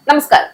നമസ്കാരം.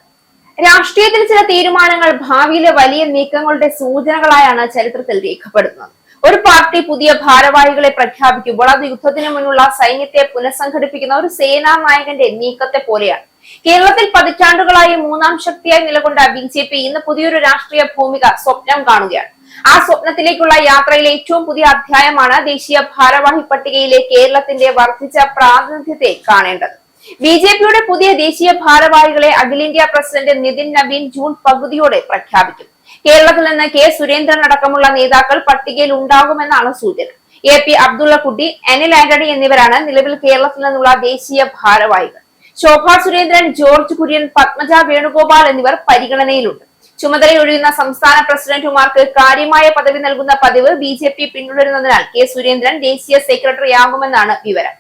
രാഷ്ട്രീയത്തിൽ ചില തീരുമാനങ്ങൾ ഭാവിയിലെ വലിയ നീക്കങ്ങളുടെ സൂചനകളായാണ് ചരിത്രത്തിൽ രേഖപ്പെടുത്തുന്നത്. ഒരു പാർട്ടി പുതിയ ഭാരവാഹികളെ പ്രഖ്യാപിക്കുമ്പോൾ അത് യുദ്ധത്തിന് മുന്നുള്ള സൈന്യത്തെ പുനഃസംഘടിപ്പിക്കുന്ന ഒരു സേനാ നായകന്റെ നീക്കത്തെ പോലെയാണ്. കേരളത്തിൽ പതിറ്റാണ്ടുകളായി മൂന്നാം ശക്തിയായി നിലകൊണ്ട ബി.ജെ.പി. ഇന്ന് പുതിയൊരു രാഷ്ട്രീയ ഭൂമിക സ്വപ്നം കാണുകയാണ്. ആ സ്വപ്നത്തിലേക്കുള്ള യാത്രയിലെ ഏറ്റവും പുതിയ അധ്യായമാണ് ദേശീയ ഭാരവാഹി പട്ടികയിലെ കേരളത്തിന്റെ വർദ്ധിച്ച പ്രാതിനിധ്യത്തെ കാണേണ്ടത്. ബി.ജെ.പിയുടെ പുതിയ ദേശീയ ഭാരവാഹികളെ അഖിലേന്ത്യാ പ്രസിഡന്റ് നിതിൻ നബീൻ ജൂൺ പകുതിയോടെ പ്രഖ്യാപിക്കും. കേരളത്തിൽ നിന്ന് കെ സുരേന്ദ്രൻ അടക്കമുള്ള നേതാക്കൾ പട്ടികയിൽ ഉണ്ടാകുമെന്നാണ് സൂചന. എ.പി. അബ്ദുള്ളക്കുട്ടി, അനിൽ ആന്റണി എന്നിവരാണ് നിലവിൽ കേരളത്തിൽ നിന്നുള്ള ദേശീയ ഭാരവാഹികൾ. ശോഭാ സുരേന്ദ്രൻ, ജോർജ് കുര്യൻ, പത്മജ വേണുഗോപാൽ എന്നിവർ പരിഗണനയിലുണ്ട്. ചുമതലയൊഴിയുന്ന സംസ്ഥാന പ്രസിഡന്റുമാർക്ക് കാര്യമായ പദവി നൽകുന്ന പതിവ് ബി.ജെ.പി. പിന്തുടരുന്നതിനാൽ കെ സുരേന്ദ്രൻ ദേശീയ സെക്രട്ടറിയാകുമെന്നാണ് വിവരം.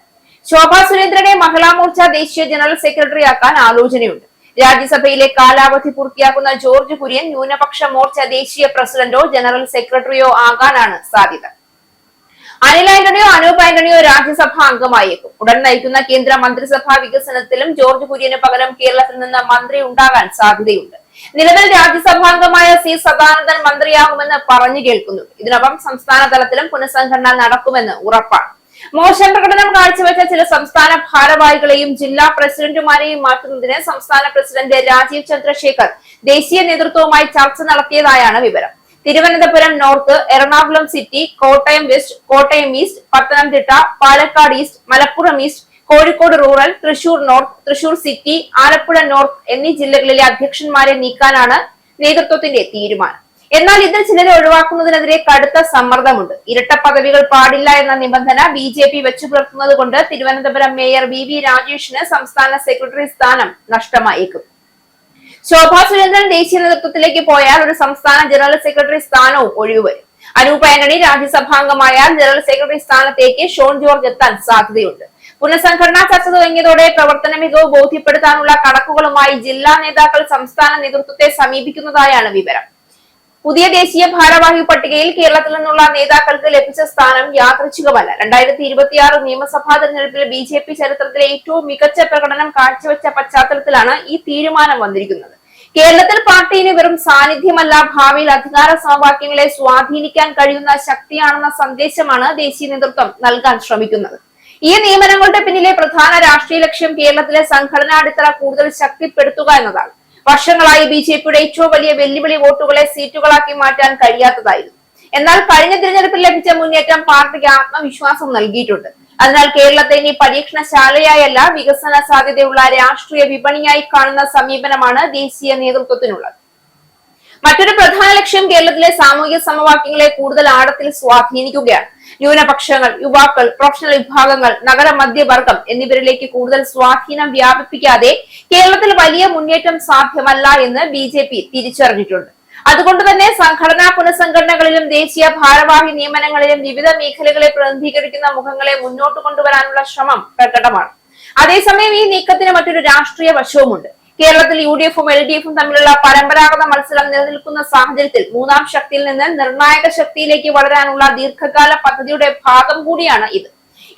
ശോഭാ സുരേന്ദ്രനെ മഹിളാ മോർച്ച ദേശീയ ജനറൽ സെക്രട്ടറിയാക്കാൻ ആലോചനയുണ്ട്. രാജ്യസഭയിലെ കാലാവധി പൂർത്തിയാക്കുന്ന ജോർജ് കുര്യൻ ന്യൂനപക്ഷ മോർച്ച ദേശീയ പ്രസിഡന്റോ ജനറൽ സെക്രട്ടറിയോ ആകാനാണ് സാധ്യത. അനിൽ ആന്റണിയോ അനൂപ് ആന്റണിയോ രാജ്യസഭാ അംഗമായേക്കും. ഉടൻ നയിക്കുന്ന കേന്ദ്ര മന്ത്രിസഭാ വികസനത്തിലും ജോർജ് കുര്യന് പകരം കേരളത്തിൽ നിന്ന് മന്ത്രി ഉണ്ടാകാൻ സാധ്യതയുണ്ട്. നിലവിൽ രാജ്യസഭാംഗമായ സി സദാനന്ദൻ മന്ത്രിയാകുമെന്ന് പറഞ്ഞു കേൾക്കുന്നുണ്ട്. ഇതിനൊപ്പം സംസ്ഥാന തലത്തിലും പുനഃസംഘടന നടക്കുമെന്ന് ഉറപ്പാണ്. മോശം പ്രകടനം കാഴ്ചവെച്ച ചില സംസ്ഥാന ഭാരവാഹികളെയും ജില്ലാ പ്രസിഡന്റുമാരെയും മാറ്റുന്നതിന് സംസ്ഥാന പ്രസിഡന്റ് രാജീവ് ചന്ദ്രശേഖർ ദേശീയ നേതൃത്വവുമായി ചർച്ച നടത്തിയതായാണ് വിവരം. Thiruvananthapuram north, Ernakulam city, Kottayam west, Kottayam east, Pathanamthitta, Palakkad east, Malappuram east, Kozhikode rural, Thrissur north, Thrissur city, Alappuzha north എന്നീ ജില്ലകളിലെ അധ്യക്ഷന്മാരെ നീക്കാനാണ് നേതൃത്വത്തിന്റെ തീരുമാനം. എന്നാൽ ഇതിൽ ചിലരെ ഒഴിവാക്കുന്നതിനെതിരെ കടുത്ത സമ്മർദ്ദമുണ്ട്. ഇരട്ട പദവികൾ പാടില്ല എന്ന നിബന്ധന ബി.ജെ.പി. വെച്ചു പുലർത്തുന്നത് കൊണ്ട് തിരുവനന്തപുരം മേയർ വി രാജേഷിന് സംസ്ഥാന സെക്രട്ടറി സ്ഥാനം നഷ്ടമായേക്കും. ശോഭാ സുരേന്ദ്രൻ ദേശീയ നേതൃത്വത്തിലേക്ക് പോയാൽ ഒരു സംസ്ഥാന ജനറൽ സെക്രട്ടറി സ്ഥാനവും ഒഴിവുവരും. അനൂപ് ആന്റണി രാജ്യസഭാംഗമായാൽ ജനറൽ സെക്രട്ടറി സ്ഥാനത്തേക്ക് ഷോൺ ജോർജ് എത്താൻ സാധ്യതയുണ്ട്. പുനഃസംഘടനാ ചർച്ച തുടങ്ങിയതോടെ പ്രവർത്തന മികവ് ബോധ്യപ്പെടുത്താനുള്ള കണക്കുകളുമായി ജില്ലാ നേതാക്കൾ സംസ്ഥാന നേതൃത്വത്തെ സമീപിക്കുന്നതായാണ് വിവരം. പുതിയ ദേശീയ ഭാരവാഹി പട്ടികയിൽ കേരളത്തിൽ നിന്നുള്ള നേതാക്കൾക്ക് ലഭിച്ച സ്ഥാനം യാദൃച്ഛികമല്ല. 2026 നിയമസഭാ തെരഞ്ഞെടുപ്പിൽ ബി.ജെ.പി. ചരിത്രത്തിലെ ഏറ്റവും മികച്ച പ്രകടനം കാഴ്ചവെച്ച പശ്ചാത്തലത്തിലാണ് ഈ തീരുമാനം വന്നിരിക്കുന്നത്. കേരളത്തിൽ പാർട്ടിന് വെറും സാന്നിധ്യമല്ല, ഭാവിയിൽ അധികാര സമവാക്യങ്ങളെ സ്വാധീനിക്കാൻ കഴിയുന്ന ശക്തിയാണെന്ന സന്ദേശമാണ് ദേശീയ നേതൃത്വം നൽകാൻ ശ്രമിക്കുന്നത്. ഈ നിയമനങ്ങളുടെ പിന്നിലെ പ്രധാന രാഷ്ട്രീയ ലക്ഷ്യം കേരളത്തിലെ സംഘടനാ അടിത്തറ കൂടുതൽ ശക്തിപ്പെടുത്തുക എന്നതാണ്. വർഷങ്ങളായി ബി.ജെ.പിയുടെ ഏറ്റവും വലിയ വെല്ലുവിളി വോട്ടുകളെ സീറ്റുകളാക്കി മാറ്റാൻ കഴിയാത്തതായിരുന്നു. എന്നാൽ കഴിഞ്ഞ തിരഞ്ഞെടുപ്പിൽ ലഭിച്ച മുന്നേറ്റം പാർട്ടിക്ക് ആത്മവിശ്വാസം നൽകിയിട്ടുണ്ട്. അതിനാൽ കേരളത്തെ ഇനി പരീക്ഷണശാലയായല്ല, വികസന സാധ്യതയുള്ള രാഷ്ട്രീയ വിപണിയായി കാണുന്ന സമീപനമാണ് ദേശീയ നേതൃത്വത്തിനുള്ളത്. മറ്റൊരു പ്രധാന ലക്ഷ്യം കേരളത്തിലെ സാമൂഹിക സമവാക്യങ്ങളെ കൂടുതൽ ആഴത്തിൽ സ്വാധീനിക്കുകയാണ്. ന്യൂനപക്ഷങ്ങൾ, യുവാക്കൾ, പ്രൊഫഷണൽ വിഭാഗങ്ങൾ, നഗര മധ്യവർഗം എന്നിവരിലേക്ക് കൂടുതൽ സ്വാധീനം വ്യാപിപ്പിക്കാതെ കേരളത്തിൽ വലിയ മുന്നേറ്റം സാധ്യമല്ല എന്ന് ബി.ജെ.പി. തിരിച്ചറിഞ്ഞിട്ടുണ്ട്. അതുകൊണ്ട് തന്നെ സംഘടനാ പുനഃസംഘടനകളിലും ദേശീയ ഭാരവാഹി നിയമനങ്ങളിലും വിവിധ മേഖലകളെ പ്രതിനിധീകരിക്കുന്ന മുഖങ്ങളെ മുന്നോട്ട് കൊണ്ടുവരാനുള്ള ശ്രമം പ്രകടമാണ്. അതേസമയം ഈ നീക്കത്തിന് മറ്റൊരു രാഷ്ട്രീയ വശവുമുണ്ട്. കേരളത്തിൽ യു.ഡി.എഫും എൽ.ഡി.എഫും തമ്മിലുള്ള പരമ്പരാഗത മത്സരം നിലനിൽക്കുന്ന സാഹചര്യത്തിൽ മൂന്നാം ശക്തിയിൽ നിന്ന് നിർണായക ശക്തിയിലേക്ക് വളരാനുള്ള ദീർഘകാല പദ്ധതിയുടെ ഭാഗം കൂടിയാണ് ഇത്.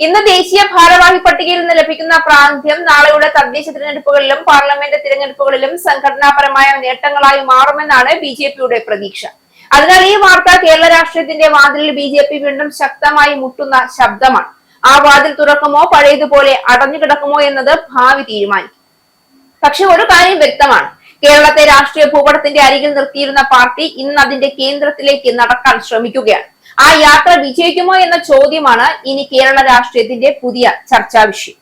ഇന്ന് ദേശീയ ഭാരവാഹി പട്ടികയിൽ നിന്ന് ലഭിക്കുന്ന പ്രാതിനിധ്യം നാളെയുടെ തദ്ദേശ തിരഞ്ഞെടുപ്പുകളിലും പാർലമെന്റ് തിരഞ്ഞെടുപ്പുകളിലും സംഘടനാപരമായ നേട്ടങ്ങളായി മാറുമെന്നാണ് ബി.ജെ.പിയുടെ പ്രതീക്ഷ. അതിനാൽ ഈ വാർത്ത കേരള രാഷ്ട്രീയത്തിന്റെ വാതിലിൽ ബി.ജെ.പി. വീണ്ടും ശക്തമായി മുട്ടുന്ന ശബ്ദമാണ്. ആ വാതിൽ തുറക്കുമോ പഴയതുപോലെ അടഞ്ഞുകിടക്കുമോ എന്നത് ഭാവി തീരുമാനിക്കും. പക്ഷെ ഒരു കാര്യം വ്യക്തമാണ്, കേരളത്തെ രാഷ്ട്രീയ ഭൂപടത്തിന്റെ അരികിൽ നിർത്തിയിരുന്ന പാർട്ടി ഇന്ന് അതിന്റെ കേന്ദ്രത്തിലേക്ക് നടക്കാൻ ശ്രമിക്കുകയാണ്. ആ യാത്ര വിജയിക്കുമോ എന്ന ചോദ്യമാണ് ഇനി കേരള രാഷ്ട്രീയത്തിന്റെ പുതിയ ചർച്ചാ വിഷയം.